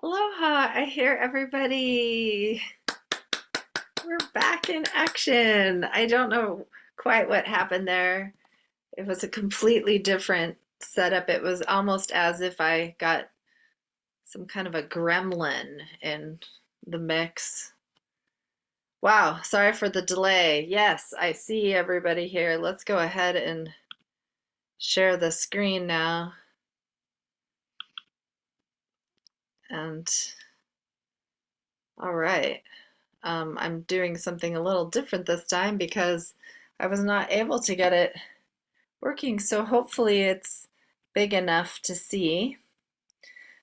Aloha, I hear everybody. We're back in action. I don't know quite what happened there. It was a completely different setup. It was almost as if I got some kind of a gremlin in the mix. Wow, sorry for the delay. Yes, I see everybody here. Let's go ahead and share the screen now. And all right. I'm doing something a little different this time because I was not able to get it working, so hopefully it's big enough to see.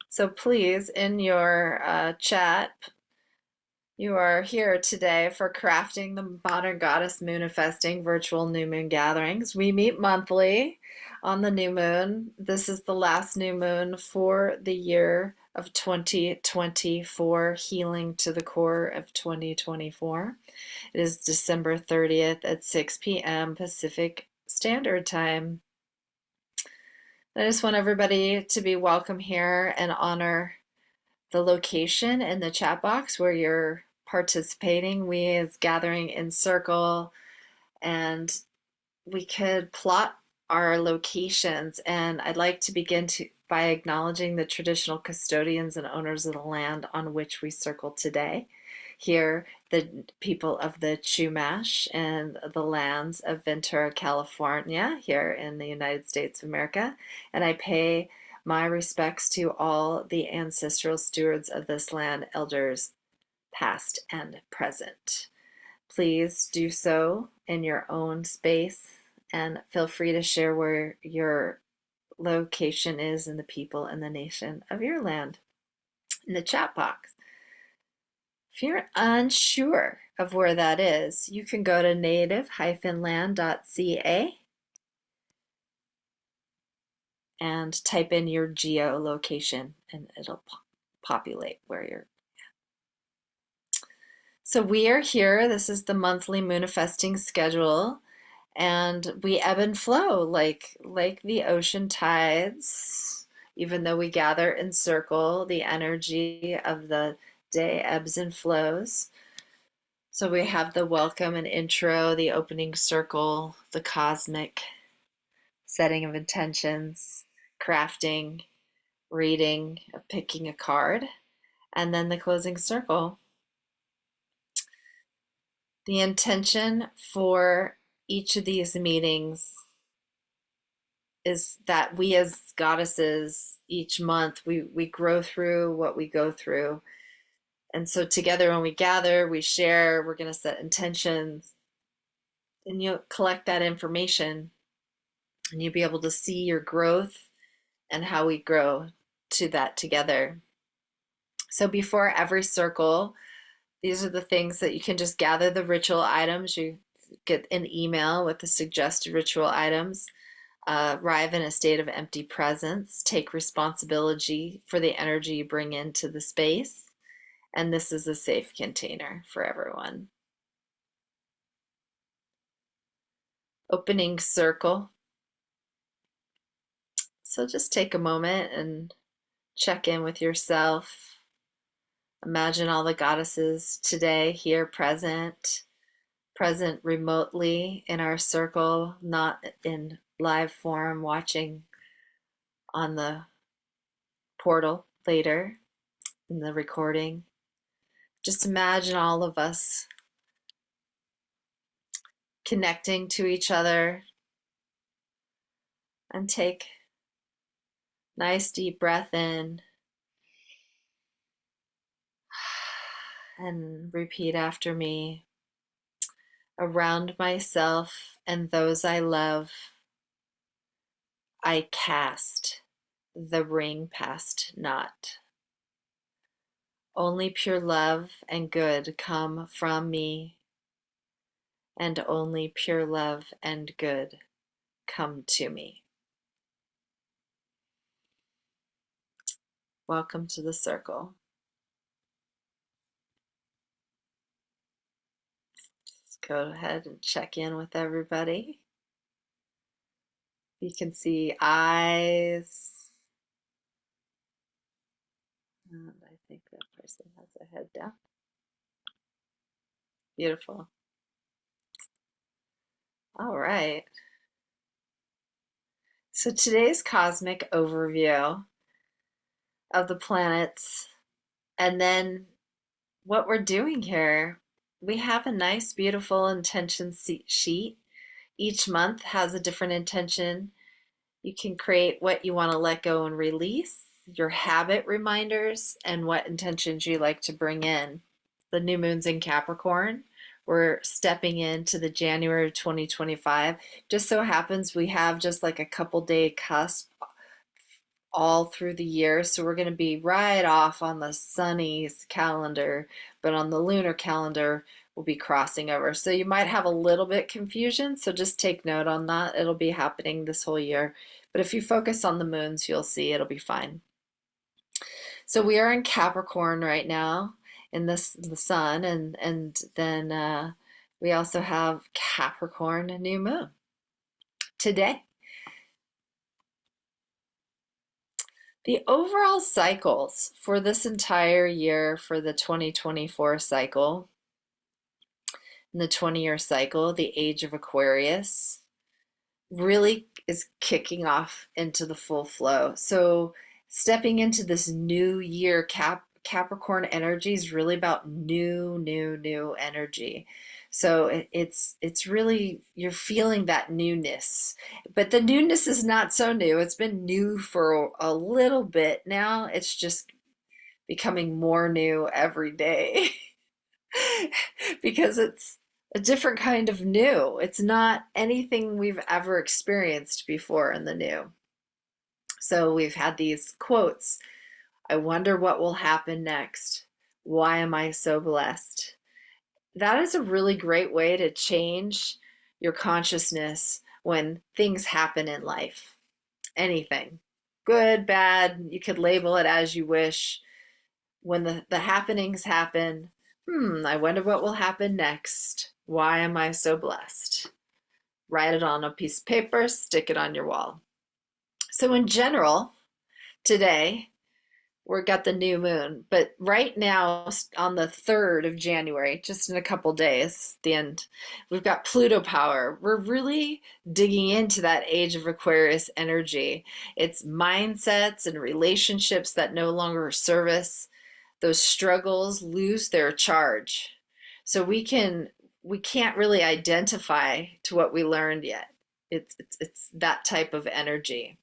So please, in your chat, you are here today for crafting the Modern Goddess Moonifesting virtual new moon gatherings. We meet monthly on the new moon. This is the last new moon for the year of 2024, healing to the core of 2024. It is December 30th at 6 p.m. Pacific Standard Time. I just want everybody to be welcome here and honor the location in the chat box where you're participating. We is gathering in circle, and we could plot our locations. And I'd like to begin by acknowledging the traditional custodians and owners of the land on which we circle today. Here, the people of the Chumash and the lands of Ventura, California, here in the United States of America. And I pay my respects to all the ancestral stewards of this land, elders past and present. Please do so in your own space and feel free to share where your location is and the people and the nation of your land in the chat box. If you're unsure of where that is, you can go to native-land.ca and type in your geolocation and it'll populate where you're. So we are here. This is the monthly Moonifesting schedule, and we ebb and flow like the ocean tides. Even though we gather in circle, the energy of the day ebbs and flows. So we have the welcome and intro, the opening circle, the cosmic setting of intentions, crafting, reading, picking a card, and then the closing circle. The intention for each of these meetings is that we as goddesses each month we grow through what we go through. And so together when we gather, we share, we're going to set intentions, and you'll collect that information and you'll be able to see your growth and how we grow to that together. So before every circle, these are the things that you can just gather the ritual items. You get an email with the suggested ritual items. Arrive in a state of empty presence. Take responsibility for the energy you bring into the space. And this is a safe container for everyone. Opening circle. So just take a moment and check in with yourself. Imagine all the goddesses today here present remotely in our circle, not in live form, watching on the portal later in the recording. Just imagine all of us connecting to each other, and take a nice deep breath in and repeat after me. Around myself and those I love, I cast the ring past not. Only pure love and good come from me, and only pure love and good come to me. Welcome to the circle. Let's go ahead and check in with everybody. You can see eyes, and I think that person has a head down. Beautiful. All right. So today's cosmic overview of the planets, and then what we're doing here, we have a nice, beautiful intention sheet. Each month has a different intention. You can create what you want to let go and release, your habit reminders, and what intentions you like to bring in. The new moon's in Capricorn. We're stepping into the January of 2025. Just so happens we have just like a couple day cusp all through the year. So we're going to be right off on the sunny's calendar, but on the lunar calendar, we'll be crossing over. So you might have a little bit confusion. So just take note on that. It'll be happening this whole year. But if you focus on the moons, you'll see it'll be fine. So we are in Capricorn right now in the sun, and then we also have Capricorn new moon today. The overall cycles for this entire year for the 2024 cycle, and the 20-year cycle, the age of Aquarius, really is kicking off into the full flow. So stepping into this new year, Capricorn energy is really about new energy. So it's really, you're feeling that newness, but the newness is not so new. It's been new for a little bit now. It's just becoming more new every day because it's a different kind of new. It's not anything we've ever experienced before in the new. So we've had these quotes. I wonder what will happen next. Why am I so blessed? That is a really great way to change your consciousness when things happen in life. Anything, good, bad, you could label it as you wish. When the happenings happen, I wonder what will happen next. Why am I so blessed? Write it on a piece of paper, stick it on your wall. So in general, today, we've got the new moon, but right now on the 3rd of January, just in a couple days, the end, we've got Pluto power. We're really digging into that age of Aquarius energy. It's mindsets and relationships that no longer serve us. Those struggles lose their charge. So we can't really identify to what we learned yet. It's that type of energy.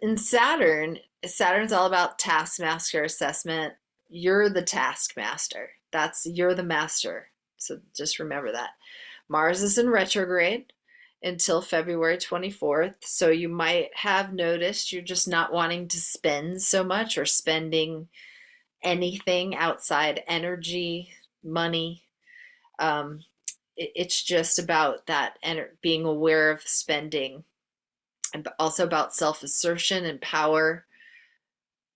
In Saturn's all about taskmaster assessment. You're the taskmaster. You're the master. So just remember that. Mars is in retrograde until February 24th. So you might have noticed you're just not wanting to spend so much or spending anything outside energy, money. It's just about that being aware of spending, and also about self-assertion and power,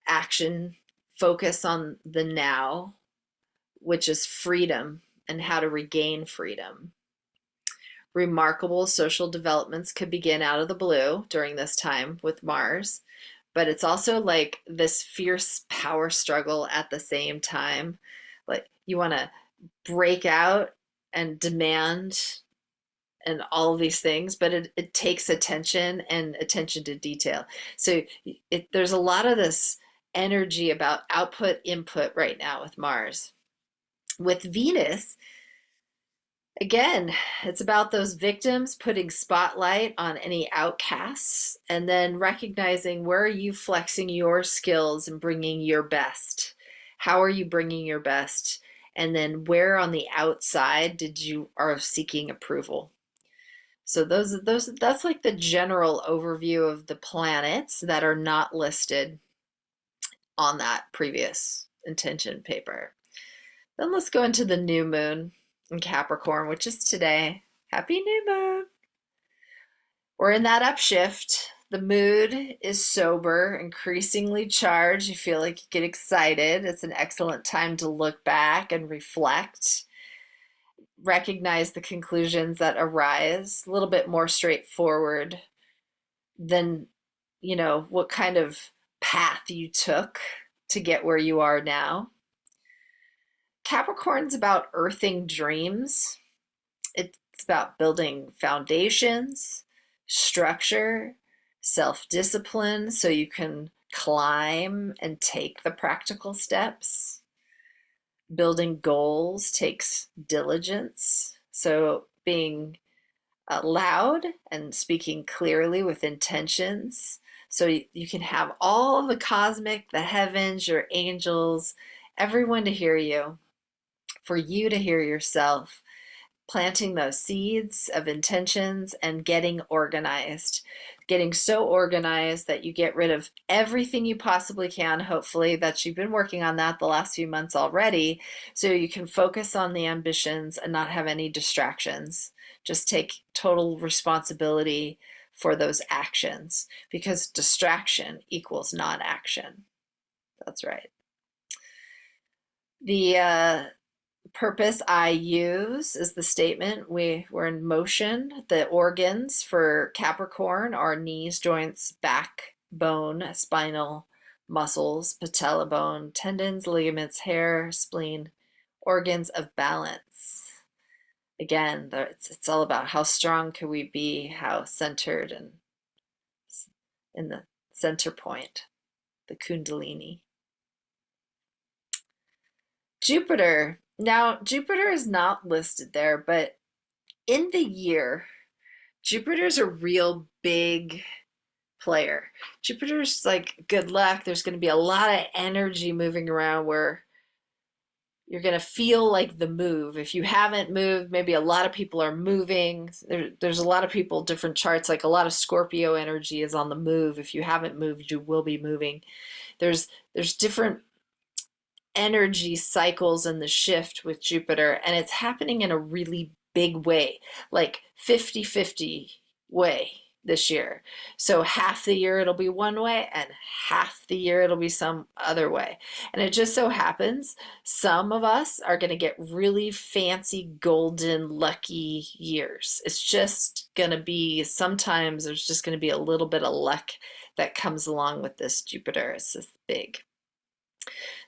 action, focus on the now, which is freedom and how to regain freedom. Remarkable social developments could begin out of the blue during this time with Mars, but it's also like this fierce power struggle at the same time. Like you want to break out and demand and all of these things, but it takes attention and attention to detail. So there's a lot of this energy about output input right now with Mars. With Venus, again, it's about those victims, putting spotlight on any outcasts, and then recognizing where are you flexing your skills and bringing your best. How are you bringing your best? And then where on the outside are seeking approval. So that's like the general overview of the planets that are not listed on that previous intention paper. Then let's go into the new moon in Capricorn, which is today. Happy new moon. We're in that upshift. The mood is sober, increasingly charged. You feel like you get excited. It's an excellent time to look back and reflect. Recognize the conclusions that arise, a little bit more straightforward than, what kind of path you took to get where you are now. Capricorn's about earthing dreams. It's about building foundations, structure, self discipline so you can climb and take the practical steps. Building goals takes diligence. So being loud and speaking clearly with intentions so you can have all the cosmic, the heavens, your angels, everyone to hear you, for you to hear yourself, planting those seeds of intentions and getting organized. Getting so organized that you get rid of everything you possibly can, hopefully, that you've been working on that the last few months already, so you can focus on the ambitions and not have any distractions. Just take total responsibility for those actions because distraction equals non-action. That's right. The purpose I use is the statement. We're in motion. The organs for Capricorn are knees, joints, back, bone, spinal, muscles, patella bone, tendons, ligaments, hair, spleen, organs of balance. Again, it's all about how strong can we be, how centered and in the center point, the Kundalini. Jupiter. Now, Jupiter is not listed there, but in the year, Jupiter's a real big player. Jupiter's like good luck. There's going to be a lot of energy moving around where you're going to feel like the move. If you haven't moved, maybe a lot of people are moving. There's a lot of people, different charts, like a lot of Scorpio energy is on the move. If you haven't moved, you will be moving. There's different energy cycles in the shift with Jupiter, and it's happening in a really big way, like 50-50 way this year. So half the year it'll be one way and half the year it'll be some other way. And it just so happens some of us are going to get really fancy golden lucky years. It's just going to be, sometimes there's just going to be a little bit of luck that comes along with this Jupiter. It's this big.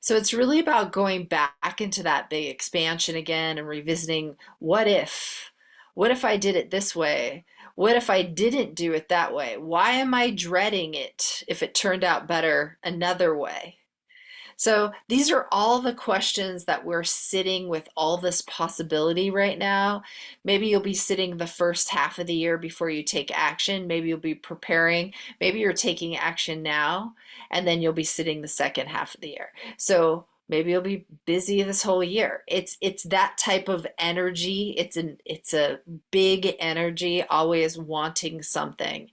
So it's really about going back into that big expansion again and revisiting what if? What if I did it this way? What if I didn't do it that way? Why am I dreading it if it turned out better another way? So these are all the questions that we're sitting with, all this possibility right now. Maybe you'll be sitting the first half of the year before you take action. Maybe you'll be preparing. Maybe you're taking action now, and then you'll be sitting the second half of the year. So maybe you'll be busy this whole year. It's that type of energy. It's a big energy, always wanting something.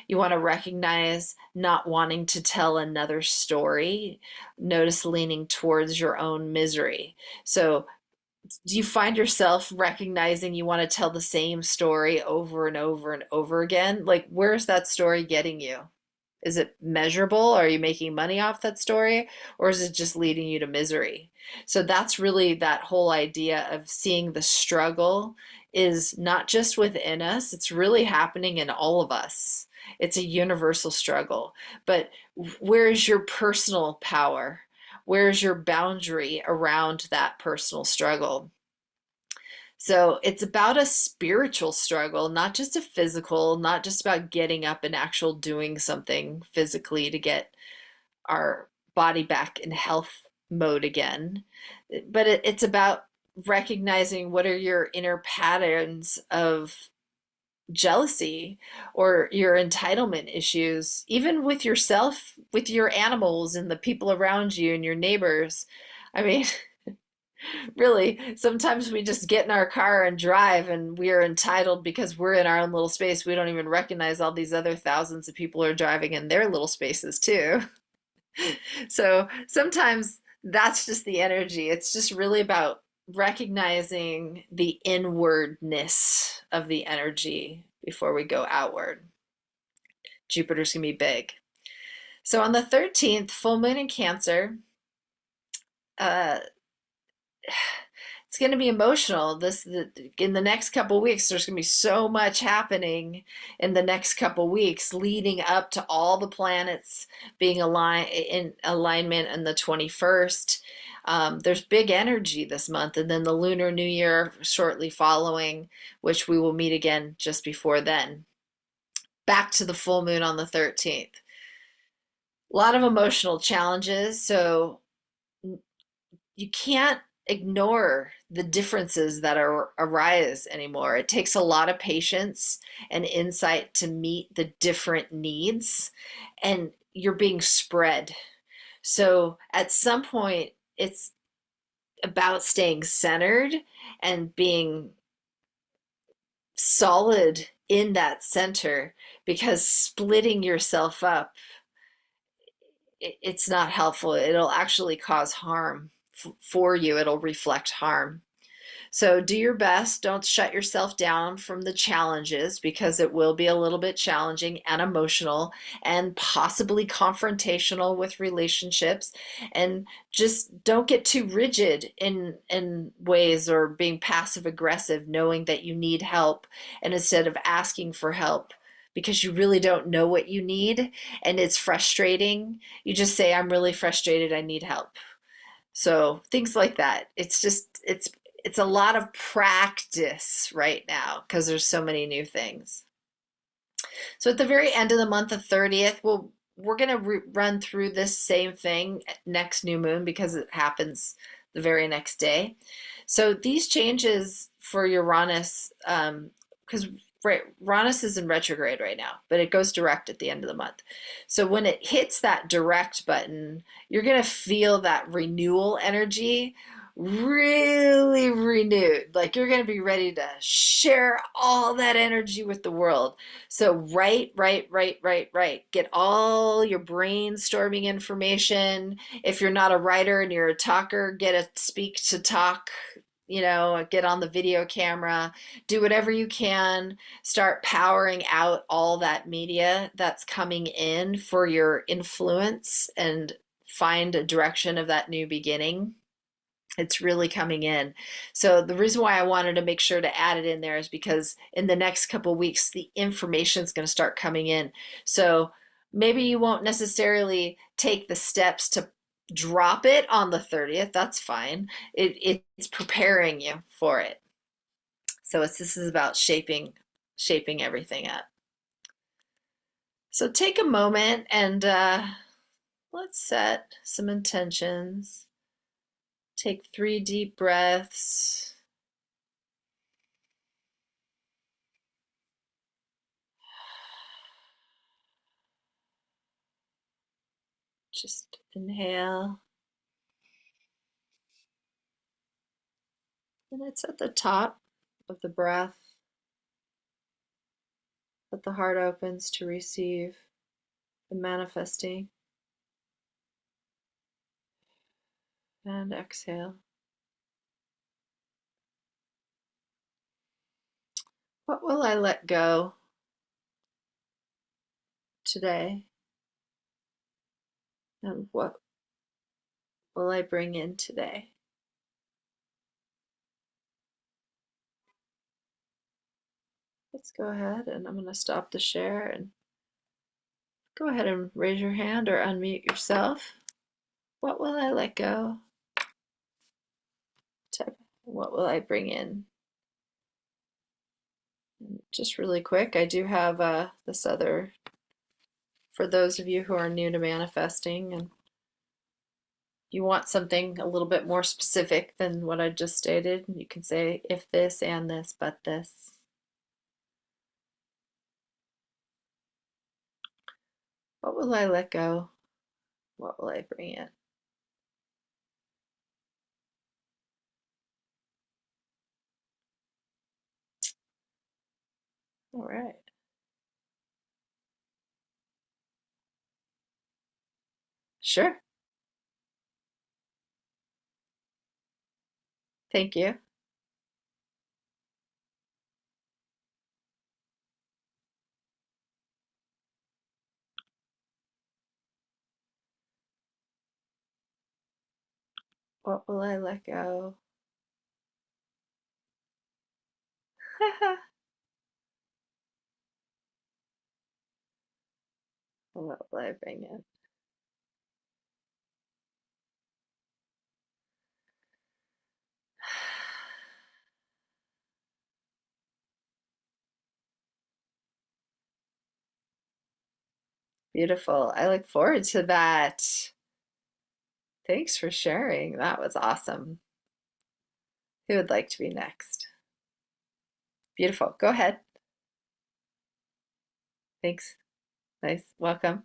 You want to recognize not wanting to tell another story. Notice leaning towards your own misery. So, do you find yourself recognizing you want to tell the same story over and over and over again? Like, where's that story getting you? Is it measurable? Are you making money off that story? Or is it just leading you to misery? So that's really that whole idea of seeing the struggle is not just within us, it's really happening in all of us. It's a universal struggle. But where is your personal power? Where is your boundary around that personal struggle? So it's about a spiritual struggle, not just a physical, not just about getting up and actual doing something physically to get our body back in health mode again. But it's about recognizing what are your inner patterns of jealousy or your entitlement issues, even with yourself, with your animals and the people around you and your neighbors. I mean, really, sometimes we just get in our car and drive and we are entitled because we're in our own little space. We don't even recognize all these other thousands of people are driving in their little spaces too. So sometimes that's just the energy. It's just really about recognizing the inwardness of the energy before we go outward. Jupiter's going to be big. So on the 13th, full moon in Cancer, it's it's going to be emotional. In the next couple of weeks, there's going to be so much happening in the next couple of weeks, leading up to all the planets being aligned in alignment on the 21st. There's big energy this month, and then the Lunar New Year shortly following, which we will meet again just before then. Back to the full moon on the 13th. A lot of emotional challenges, so you can't ignore the differences that arise anymore. It takes a lot of patience and insight to meet the different needs, and you're being spread. So at some point, it's about staying centered and being solid in that center, because splitting yourself up, it's not helpful. It'll actually cause harm for you. It'll reflect harm. So do your best. Don't shut yourself down from the challenges, because it will be a little bit challenging and emotional and possibly confrontational with relationships. And just don't get too rigid in ways, or being passive aggressive, knowing that you need help, and instead of asking for help because you really don't know what you need and it's frustrating, you just say, I'm really frustrated, I need help. So things like that. It's a lot of practice right now because there's so many new things. So at the very end of the month, the 30th, we're going to run through this same thing next new moon, because it happens the very next day. So these changes for Uranus, because Uranus is in retrograde right now, but it goes direct at the end of the month. So when it hits that direct button, you're going to feel that renewal energy, really renewed. Like you're going to be ready to share all that energy with the world. So write. Get all your brainstorming information. If you're not a writer and you're a talker, get a speak to talk, get on the video camera, do whatever you can, start powering out all that media that's coming in for your influence, and find a direction of that new beginning. It's really coming in. So the reason why I wanted to make sure to add it in there is because in the next couple of weeks, the information is going to start coming in. So maybe you won't necessarily take the steps to drop it on the 30th. That's fine. It's preparing you for it. So this is about shaping everything up. So take a moment and let's set some intentions. Take 3 deep breaths. Just inhale. And it's at the top of the breath that the heart opens to receive the manifesting. And exhale. What will I let go today? And what will I bring in today? Let's go ahead, and I'm going to stop the share, and go ahead and raise your hand or unmute yourself. What will I let go? Type, what will I bring in? And just really quick, I do have this other, for those of you who are new to manifesting and you want something a little bit more specific than what I just stated, you can say, if this and this, but this. What will I let go? What will I bring in? All right. Sure. Thank you. What will I let go? What will I bring in? Beautiful. I look forward to that. Thanks for sharing. That was awesome. Who would like to be next? Beautiful. Go ahead. Thanks. Nice. Welcome.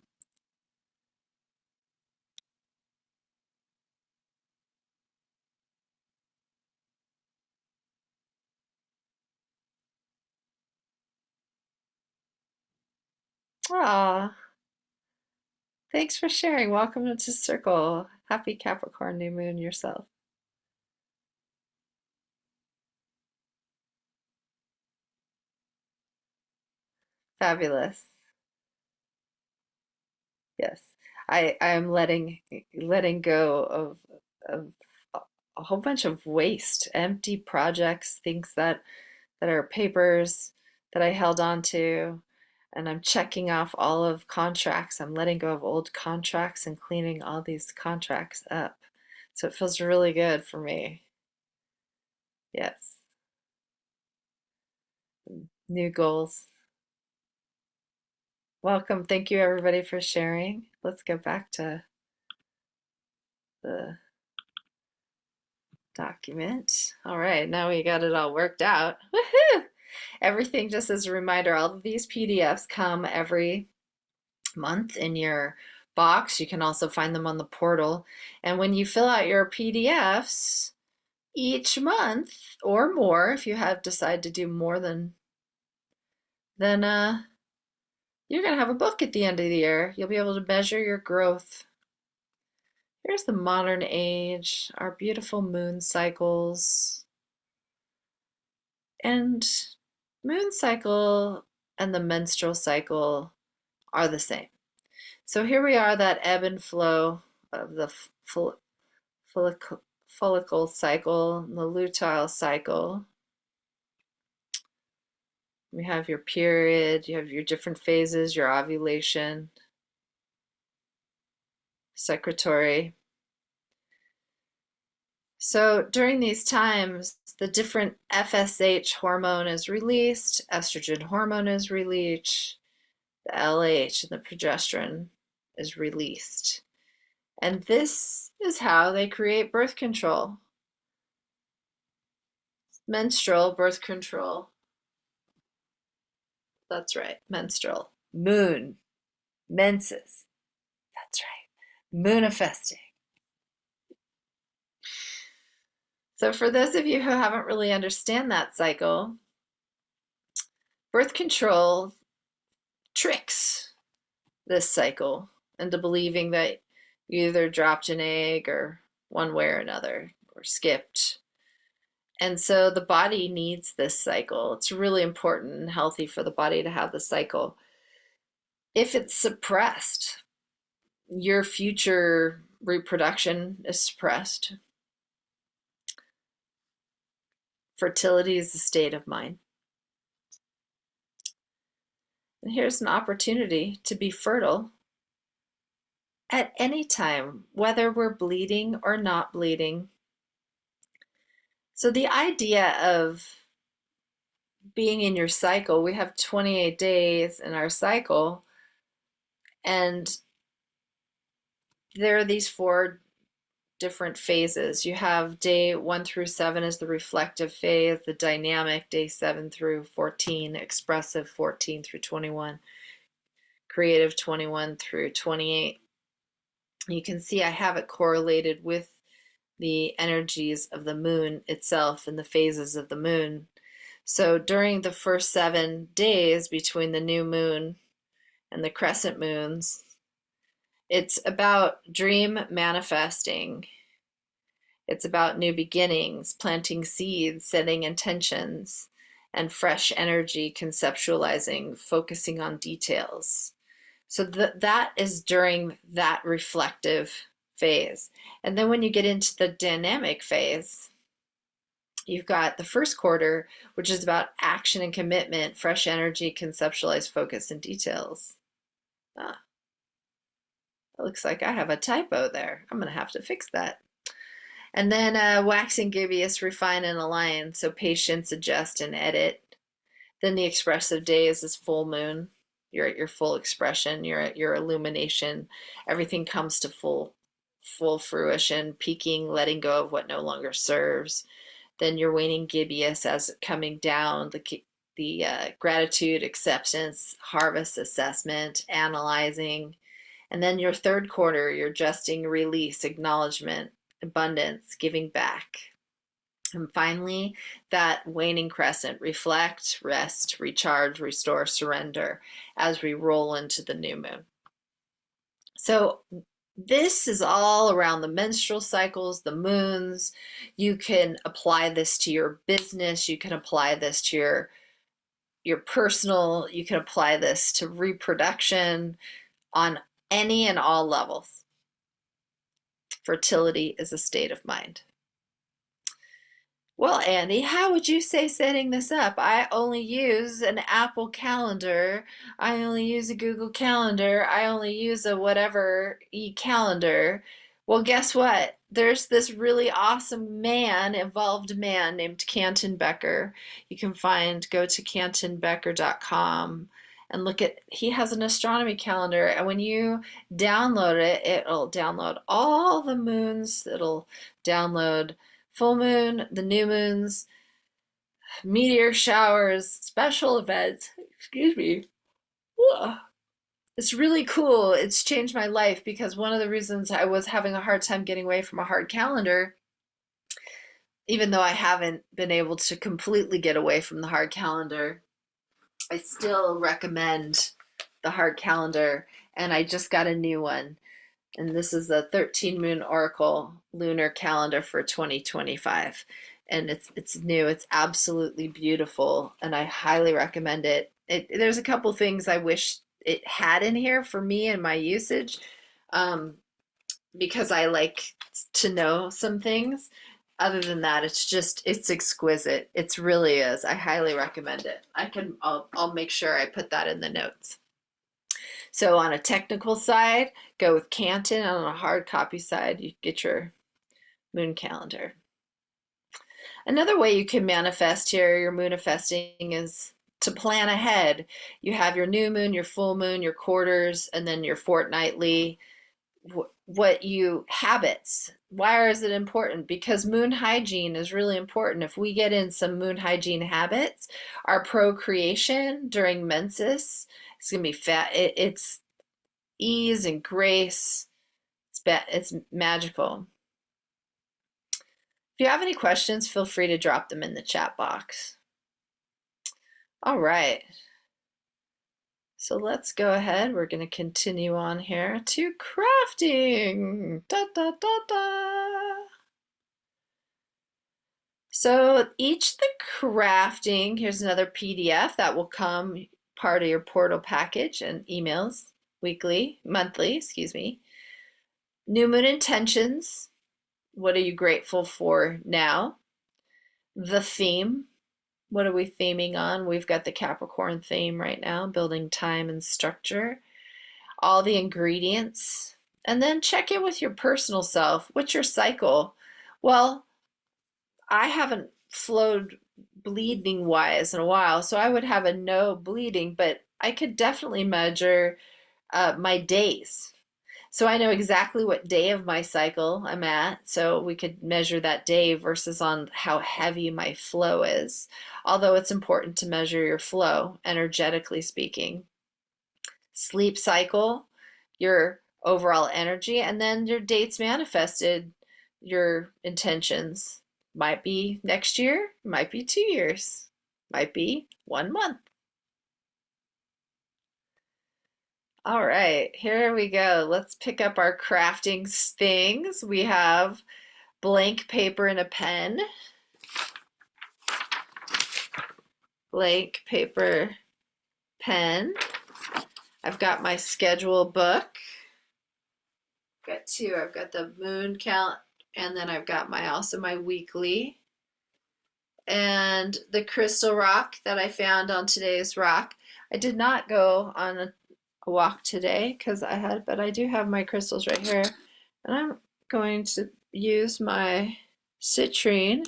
Aw, thanks for sharing. Welcome to Circle. Happy Capricorn new moon yourself. Fabulous. Yes. I'm letting go of a whole bunch of waste, empty projects, things that are papers that I held on to, and I'm checking off all of contracts. I'm letting go of old contracts and cleaning all these contracts up. So it feels really good for me. Yes. New goals. Welcome. Thank you everybody for sharing. Let's go back to the document. All right, now we got it all worked out. Woohoo! Everything, just as a reminder, all of these PDFs come every month in your box. You can also find them on the portal. And when you fill out your PDFs each month or more, if you have decided to do more than then you're going to have a book at the end of the year. You'll be able to measure your growth. Here's the modern age, our beautiful moon cycles. And moon cycle and the menstrual cycle are the same. So here we are, that ebb and flow of the follicle cycle, the luteal cycle. We have your period, you have your different phases, your ovulation, secretory. So during these times, the different FSH hormone is released, estrogen hormone is released, the LH and the progesterone is released. And this is how they create birth control. Menstrual birth control. That's right, menstrual. Moon, menses. That's right, moonifesting. So for those of you who haven't really understand that cycle, birth control tricks this cycle into believing that you either dropped an egg or one way or another or skipped. And so the body needs this cycle. It's really important and healthy for the body to have the cycle. If it's suppressed, your future reproduction is suppressed. Fertility is a state of mind. And here's an opportunity to be fertile at any time, whether we're bleeding or not bleeding. So the idea of being in your cycle, we have 28 days in our cycle, and there are these 4 different phases. You have day 1 through 7 is the reflective phase, the dynamic day 7 through 14, expressive 14 through 21, creative 21 through 28. You can see I have it correlated with the energies of the moon itself and the phases of the moon. So during the first 7 days between the new moon and the crescent moons, it's about dream manifesting. It's about new beginnings, planting seeds, setting intentions, and fresh energy, conceptualizing, focusing on details. So that is during that reflective phase. And then when you get into the dynamic phase, You've got the first quarter, which is about action and commitment, fresh energy, conceptualized focus, and details. Ah, it looks like I have a typo there. I'm going to have to fix that. And then waxing, gibbous, refine, and align. So patience, adjust, and edit. Then the expressive days is full moon. You're at your full expression. You're at your illumination. Everything comes to full fruition, peaking, letting go of what no longer serves. Then your waning gibbous as coming down, the gratitude, acceptance, harvest, assessment, analyzing. And then your third quarter, your adjusting, release, acknowledgement, abundance, giving back. And finally, that waning crescent, reflect, rest, recharge, restore, surrender as we roll into the new moon. So this is all around the menstrual cycles, the moons. You can apply this to your business. You can apply this to your personal. You can apply this to reproduction on any and all levels. Fertility is a state of mind. Well, Andy, how would you say setting this up? I only use an Apple Calendar. I only use a Google Calendar. I only use a whatever e-calendar. Well, guess what? There's this really awesome man, evolved man named Canton Becker. You can go to cantonbecker.com and look at, he has an astronomy calendar. And when you download it, it'll download all the moons. It'll download full moon, the new moons, meteor showers, special events. Excuse me. It's really cool. It's changed my life because one of the reasons I was having a hard time getting away from a hard calendar, even though I haven't been able to completely get away from the hard calendar, I still recommend the hard calendar, and I just got a new one. And this is the 13 Moon Oracle lunar calendar for 2025. And it's new. It's absolutely beautiful, and I highly recommend it. There's a couple things I wish it had in here for me and my usage, because I like to know some things. Other than that, it's exquisite. It really is. I highly recommend it. I'll make sure I put that in the notes. So on a technical side, go with Canton. On a hard copy side, you get your moon calendar. Another way you can manifest here, your moonifesting, is to plan ahead. You have your new moon, your full moon, your quarters, and then your fortnightly. Habits. Why is it important? Because moon hygiene is really important. If we get in some moon hygiene habits, our procreation during menses, it's going to be fat. It's ease and grace. It's magical. If you have any questions, feel free to drop them in the chat box. All right. So let's go ahead. We're going to continue on here to crafting. Da, da, da, da. So the crafting, here's another PDF that will come part of your portal package and emails monthly, excuse me. New moon intentions. What are you grateful for now? The theme. What are we theming on? We've got the Capricorn theme right now, building time and structure. All the ingredients. And then check in with your personal self. What's your cycle? Well, I haven't flowed bleeding wise in a while, so I would have a no bleeding, but I could definitely measure my days. So I know exactly what day of my cycle I'm at, so we could measure that day versus on how heavy my flow is. Although it's important to measure your flow, energetically speaking. Sleep cycle, your overall energy, and then your dates manifested, your intentions. Might be next year, might be 2 years, might be 1 month. All right, here we go. Let's pick up our crafting things. We have blank paper and a pen. Blank paper, pen. I've got my schedule book. I've got two. I've got the moon count, and then I've got also my weekly. and the crystal rock that I found on today's rock. I did not go on a walk today but I do have my crystals right here, and I'm going to use my citrine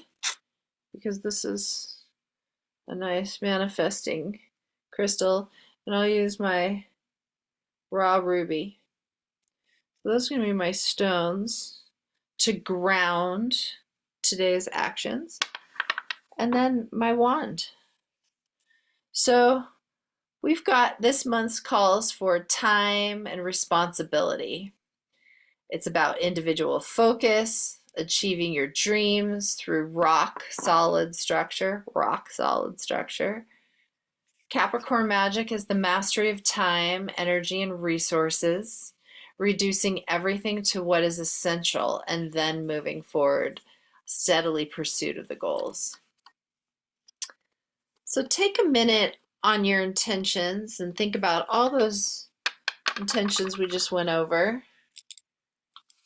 because this is a nice manifesting crystal, and I'll use my raw ruby. So those are going to be my stones to ground today's actions, and then my wand. So we've got this month's calls for time and responsibility. It's about individual focus, achieving your dreams through rock solid structure. Capricorn magic is the mastery of time, energy, and resources, reducing everything to what is essential and then moving forward, steadily pursuit of the goals. So take a minute on your intentions and think about all those intentions we just went over.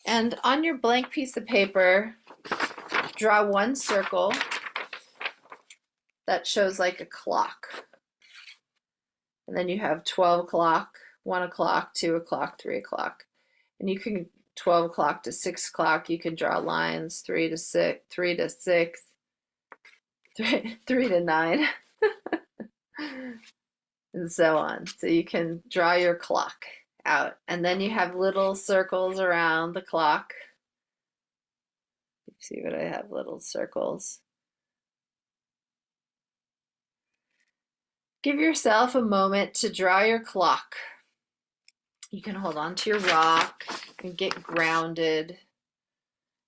And on your blank piece of paper, draw one circle that shows like a clock. And then you have 12 o'clock, 1 o'clock, 2 o'clock, 3 o'clock. And you can 12 o'clock to 6 o'clock, you can draw lines 3 to 6, 3 to 6, 3 to 9, and so on. So you can draw your clock out. And then you have little circles around the clock. You see what I have, little circles. Give yourself a moment to draw your clock. You can hold on to your rock and get grounded.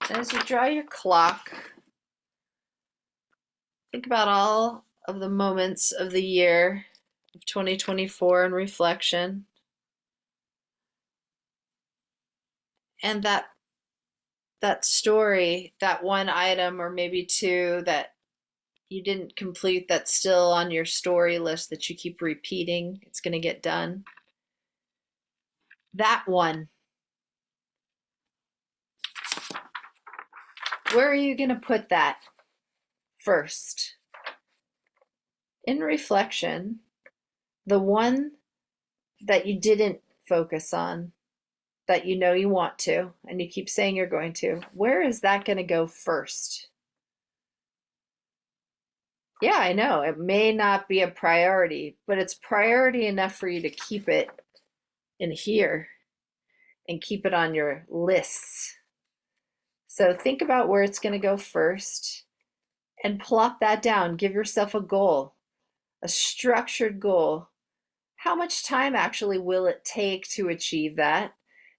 And as you draw your clock, think about all of the moments of the year of 2024 in reflection. And that story, that one item or maybe two that you didn't complete that's still on your story list that you keep repeating, it's going to get done. That one. Where are you going to put that first? In reflection, the one that you didn't focus on, that you know you want to, and you keep saying you're going to, where is that going to go first? Yeah, I know, it may not be a priority, but it's priority enough for you to keep it in here and keep it on your lists. So think about where it's going to go first and plop that down. Give yourself a goal, a structured goal. How much time actually will it take to achieve that?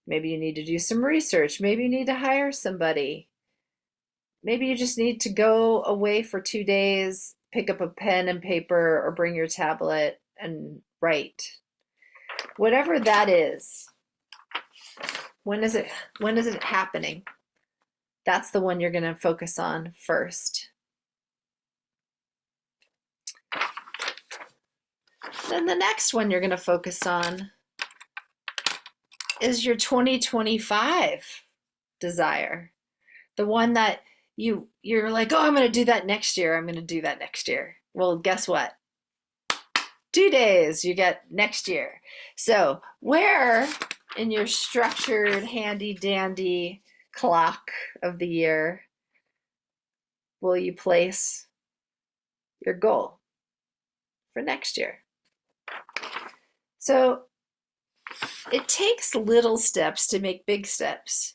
Maybe you need to do some research. Maybe you need to hire somebody. Maybe you just need to go away for 2 days, pick up a pen and paper, or bring your tablet and write. Whatever that is, when is it happening? That's the one you're going to focus on first. Then the next one you're going to focus on is your 2025 desire. The one that you're like, oh, I'm going to do that next year. I'm going to do that next year. Well, guess what? 2 days, you get next year. So where in your structured, handy dandy clock of the year will you place your goal for next year? So it takes little steps to make big steps.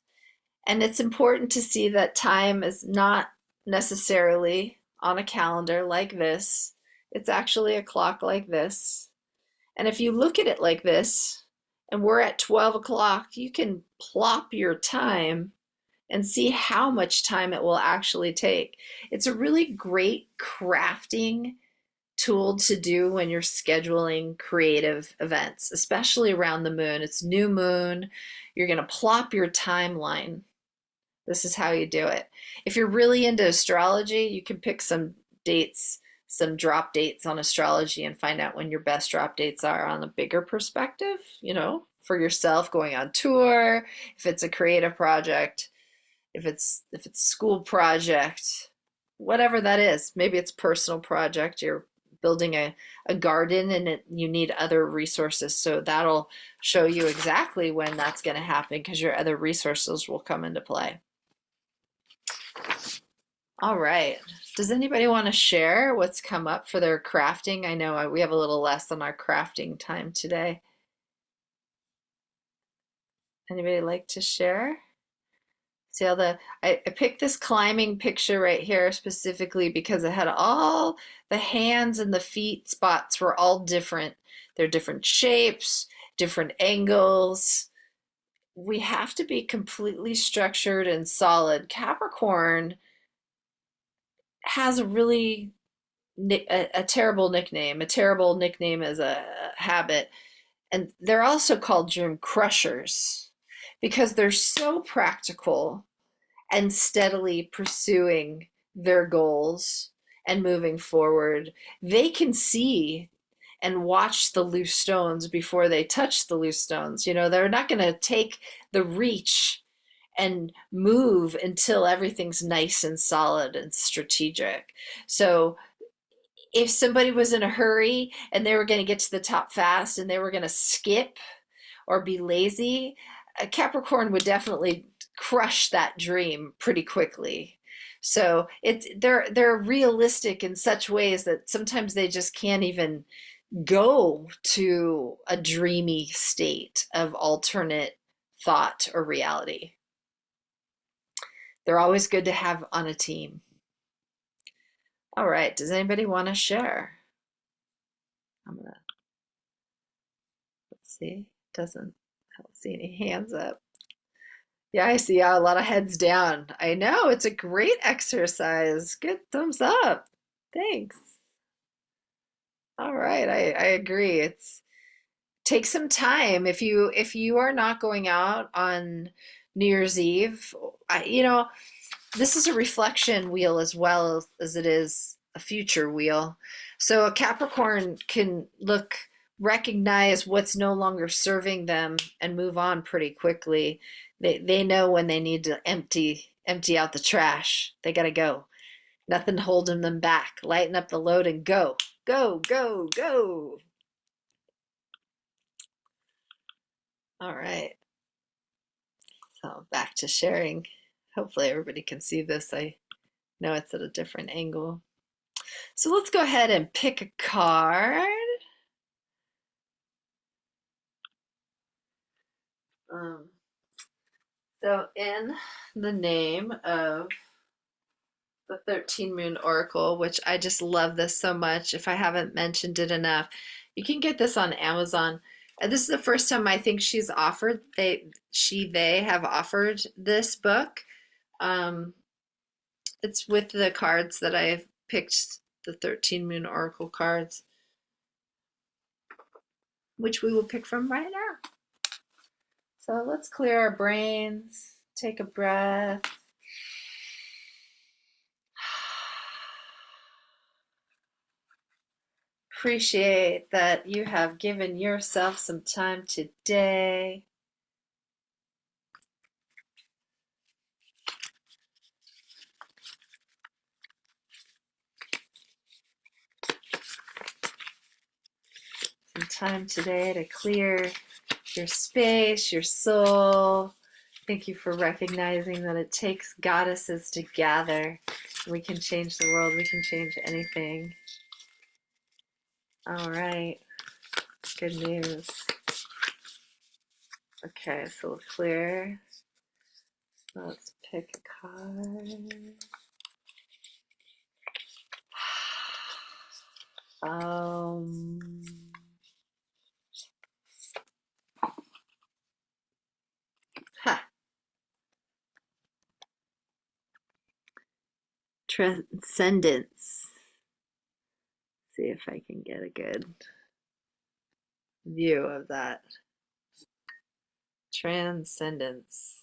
And it's important to see that time is not necessarily on a calendar like this. It's actually a clock like this. And if you look at it like this, and we're at 12 o'clock, you can plop your time and see how much time it will actually take. It's a really great crafting tool to do when you're scheduling creative events, especially around the moon. It's new moon. You're going to plop your timeline. This is how you do it. If you're really into astrology, you can pick some dates, some drop dates on astrology and find out when your best drop dates are on a bigger perspective, for yourself going on tour, if it's a creative project, if it's a school project, whatever that is. Maybe it's a personal project. You're building a garden and you need other resources. So that'll show you exactly when that's going to happen because your other resources will come into play. All right. Does anybody want to share what's come up for their crafting? I know we have a little less on our crafting time today. Anybody like to share? See how I picked this climbing picture right here specifically because it had all the hands and the feet spots were all different. They're different shapes, different angles. We have to be completely structured and solid. Capricorn has a really a terrible nickname. A terrible nickname is a habit. And they're also called dream crushers because they're so practical and steadily pursuing their goals and moving forward. They can see and watch the loose stones before they touch the loose stones. You know, they're not going to take the reach and move until everything's nice and solid and strategic. So if somebody was in a hurry and they were going to get to the top fast and they were going to skip or be lazy, a Capricorn would definitely crush that dream pretty quickly. So they're realistic in such ways that sometimes they just can't even go to a dreamy state of alternate thought or reality. They're always good to have on a team. All right, does anybody want to share? Let's see. I don't see any hands up. Yeah, I see a lot of heads down. I know, it's a great exercise. Good thumbs up. Thanks. All right, I agree. It's take some time if you are not going out on New Year's Eve. This is a reflection wheel as well as it is a future wheel. So a Capricorn can recognize what's no longer serving them and move on pretty quickly. They know when they need to empty out the trash. They got to go. Nothing holding them back. Lighten up the load and go. Go, go, go. All right. So back to sharing. Hopefully everybody can see this. I know it's at a different angle. So let's go ahead and pick a card. So in the name of the 13 Moon Oracle, which I just love this so much. If I haven't mentioned it enough, you can get this on Amazon. And this is the first time I think they have offered this book. It's with the cards that I've picked, the 13 Moon Oracle cards, which we will pick from right now. So let's clear our brains, take a breath. Appreciate that you have given yourself some time today. Some time today to clear your space, your soul. Thank you for recognizing that it takes goddesses to gather. We can change the world, we can change anything. All right, good news. Okay, so we'll clear. Let's pick a card. Transcendence. See if I can get a good view of that. Transcendence.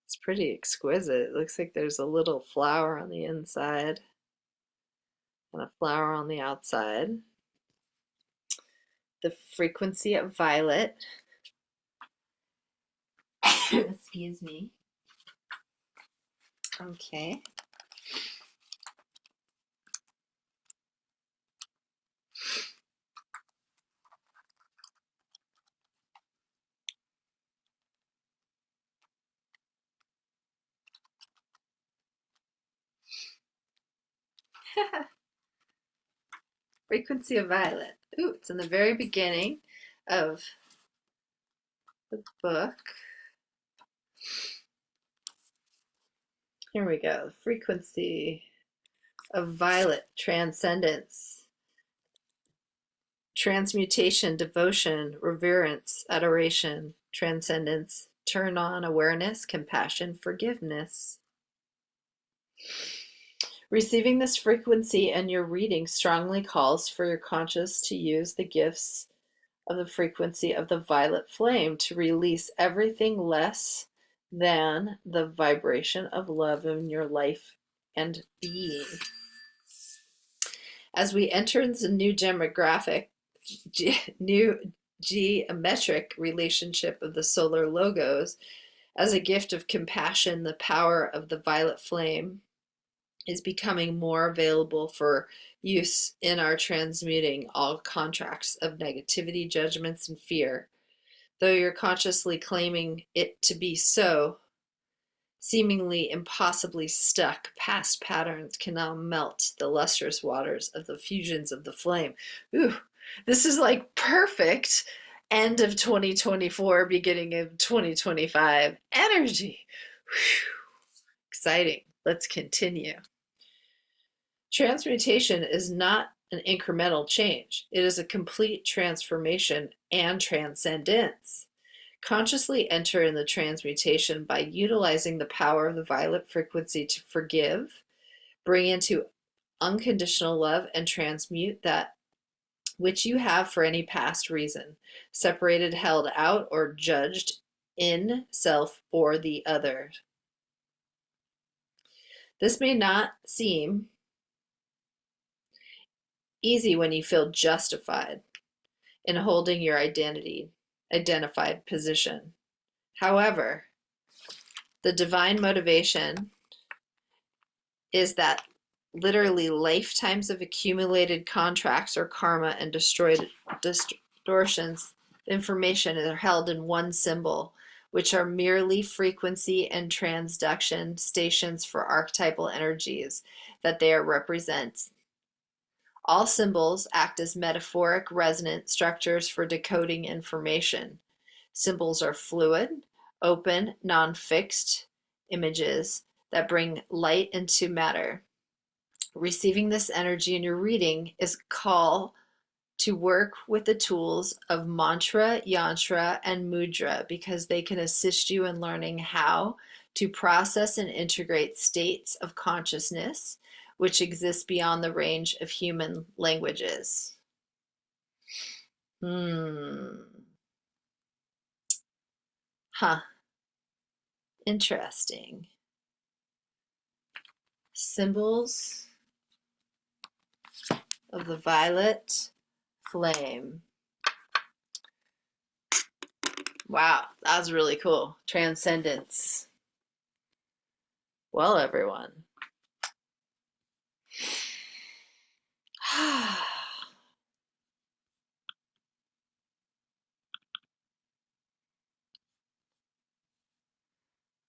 It's pretty exquisite. It looks like there's a little flower on the inside and a flower on the outside. The frequency of violet. Excuse me. Okay. Frequency of violet. Ooh, it's in the very beginning of the book. Here we go. Frequency of violet, transcendence, transmutation, devotion, reverence, adoration, transcendence, turn on awareness, compassion, forgiveness. Receiving this frequency in your reading strongly calls for your conscious to use the gifts of the frequency of the violet flame to release everything less than the vibration of love in your life and being. As we enter the new demographic, new geometric relationship of the solar logos, as a gift of compassion, the power of the violet flame is becoming more available for use in our transmuting all contracts of negativity, judgments, and fear. Though you're consciously claiming it to be so, seemingly impossibly stuck past patterns can now melt the lustrous waters of the fusions of the flame. Ooh, this is like perfect end of 2024, beginning of 2025 energy. Whew. Exciting. Let's continue. Transmutation is not an incremental change. It is a complete transformation and transcendence. Consciously enter in the transmutation by utilizing the power of the violet frequency to forgive, bring into unconditional love, and transmute that which you have for any past reason, separated, held out, or judged in self or the other. This may not seem easy when you feel justified in holding your identified position. However, the divine motivation is that literally lifetimes of accumulated contracts or karma and destroyed distortions of information are held in one symbol, which are merely frequency and transduction stations for archetypal energies that they represent. All symbols act as metaphoric resonant structures for decoding information. Symbols are fluid, open, non-fixed images that bring light into matter. Receiving this energy in your reading is a call to work with the tools of mantra, yantra, and mudra because they can assist you in learning how to process and integrate states of consciousness which exist beyond the range of human languages. Interesting. Symbols of the violet flame. Wow, that was really cool. Transcendence. Well, everyone.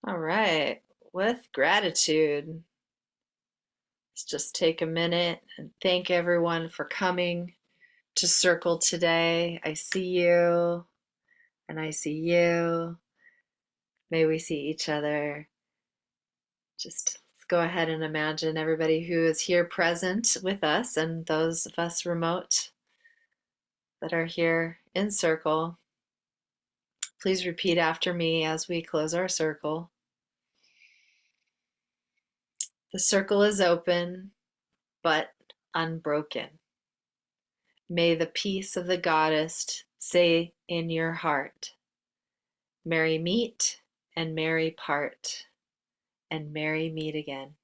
All right, with gratitude, let's just take a minute and thank everyone for coming to Circle today. I see you, and I see you. May we see each other. Just let's go ahead and imagine everybody who is here present with us and those of us remote that are here in Circle. Please repeat after me as we close our circle. The circle is open, but unbroken. May the peace of the goddess say in your heart, merry meet and merry part, and merry meet again.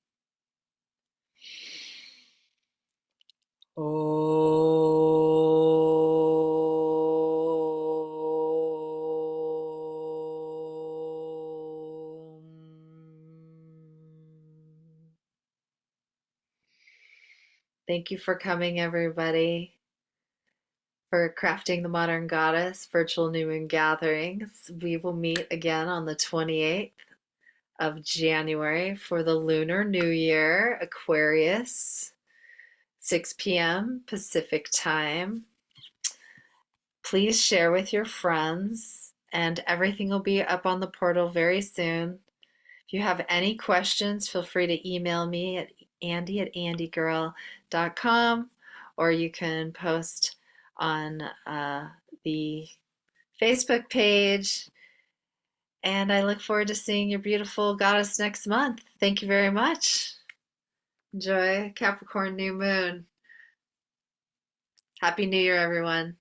Thank you for coming, everybody, for Crafting the Modern Goddess virtual new moon gatherings. We will meet again on the 28th of January for the Lunar New Year, Aquarius. 6 p.m. Pacific time. Please share with your friends, and everything will be up on the portal very soon. If you have any questions, feel free to email me at andy@andygirl.com, or you can post on the Facebook page. And I look forward to seeing your beautiful goddess next month. Thank you very much. Enjoy Capricorn new moon. Happy New Year, everyone.